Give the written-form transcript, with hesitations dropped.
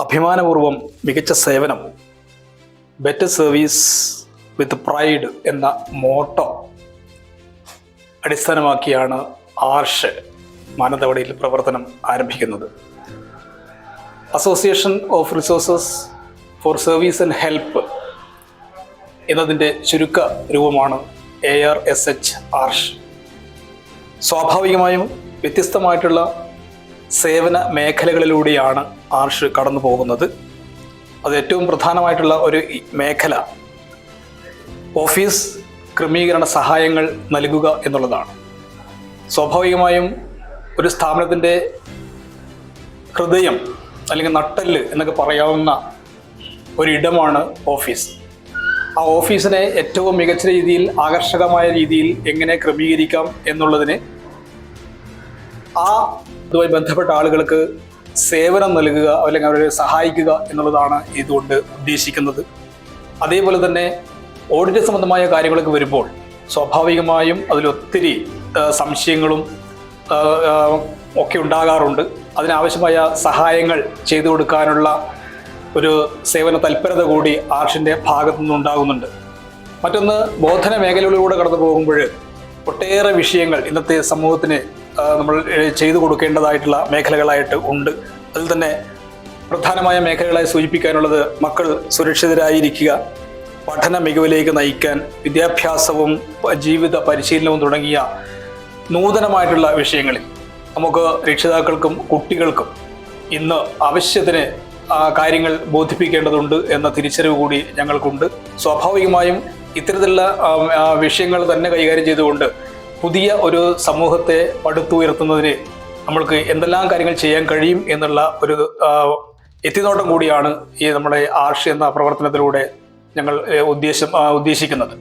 അഭിമാനപൂർവം മികച്ച സേവനം, better service with pride എന്ന മോട്ടോ അടിസ്ഥാനമാക്കിയാണ് ആർഷ് മാനന്തവാടിയിൽ പ്രവർത്തനം ആരംഭിക്കുന്നത്. Association of resources for service and help എന്നതിൻ്റെ ചുരുക്ക രൂപമാണ് ARSH ആർഷ്. സ്വാഭാവികമായും വ്യത്യസ്തമായിട്ടുള്ള സേവന മേഖലകളിലൂടെയാണ് ആർഷ് കടന്നു പോകുന്നത്. അത് ഏറ്റവും പ്രധാനമായിട്ടുള്ള ഒരു മേഖല ഓഫീസ് ക്രമീകരണ സഹായങ്ങൾ നൽകുക എന്നുള്ളതാണ്. സ്വാഭാവികമായും ഒരു സ്ഥാപനത്തിൻ്റെ ഹൃദയം അല്ലെങ്കിൽ നട്ടെല്ല് എന്നൊക്കെ പറയാവുന്ന ഒരിടമാണ് ഓഫീസ്. ആ ഓഫീസിനെ ഏറ്റവും മികച്ച രീതിയിൽ, ആകർഷകമായ രീതിയിൽ എങ്ങനെ ക്രമീകരിക്കാം എന്നുള്ളതിന് ഇതുമായി ബന്ധപ്പെട്ട ആളുകൾക്ക് സേവനം നൽകുക അല്ലെങ്കിൽ അവരെ സഹായിക്കുക എന്നുള്ളതാണ് ഇതുകൊണ്ട് ഉദ്ദേശിക്കുന്നത്. അതേപോലെ തന്നെ ഓഡിറ്റ് സംബന്ധമായ കാര്യങ്ങളൊക്കെ വരുമ്പോൾ സ്വാഭാവികമായും അതിലൊത്തിരി സംശയങ്ങളും ഒക്കെ ഉണ്ടാകാറുണ്ട്. അതിനാവശ്യമായ സഹായങ്ങൾ ചെയ്തു കൊടുക്കാനുള്ള ഒരു സേവന തൽപരത കൂടി ആർഷിൻ്റെ ഭാഗത്തു നിന്നുണ്ടാകുന്നുണ്ട്. മറ്റൊന്ന്, ബോധന മേഖലകളിലൂടെ കടന്നു പോകുമ്പോൾ ഒട്ടേറെ വിഷയങ്ങൾ ഇന്നത്തെ സമൂഹത്തിന് നമ്മൾ ചെയ്തു കൊടുക്കേണ്ടതായിട്ടുള്ള മേഖലകളായിട്ട് ഉണ്ട്. അതിൽ തന്നെ പ്രധാനമായ മേഖലകളായി സൂചിപ്പിക്കാനുള്ളത് മക്കൾ സുരക്ഷിതരായിരിക്കുക, പഠന മികവിലേക്ക് നയിക്കാൻ വിദ്യാഭ്യാസവും ജീവിത പരിശീലനവും തുടങ്ങിയ നൂതനമായിട്ടുള്ള വിഷയങ്ങളിൽ നമുക്ക് രക്ഷിതാക്കൾക്കും കുട്ടികൾക്കും ഇന്ന് ആവശ്യത്തിന് കാര്യങ്ങൾ ബോധിപ്പിക്കേണ്ടതുണ്ട് എന്ന തിരിച്ചറിവ് കൂടി ഞങ്ങൾക്കുണ്ട്. സ്വാഭാവികമായും ഇത്തരത്തിലുള്ള വിഷയങ്ങൾ തന്നെ കൈകാര്യം ചെയ്തുകൊണ്ട് പുതിയ ഒരു സമൂഹത്തെ പടുത്തുയർത്തുന്നതിന് നമ്മൾക്ക് എന്തെല്ലാം കാര്യങ്ങൾ ചെയ്യാൻ കഴിയും എന്നുള്ള ഒരു എത്തിനോട്ടം കൂടിയാണ് ഈ നമ്മുടെ ആർഷ് എന്ന പ്രവർത്തനത്തിലൂടെ ഞങ്ങൾ ഉദ്ദേശിക്കുന്നത്.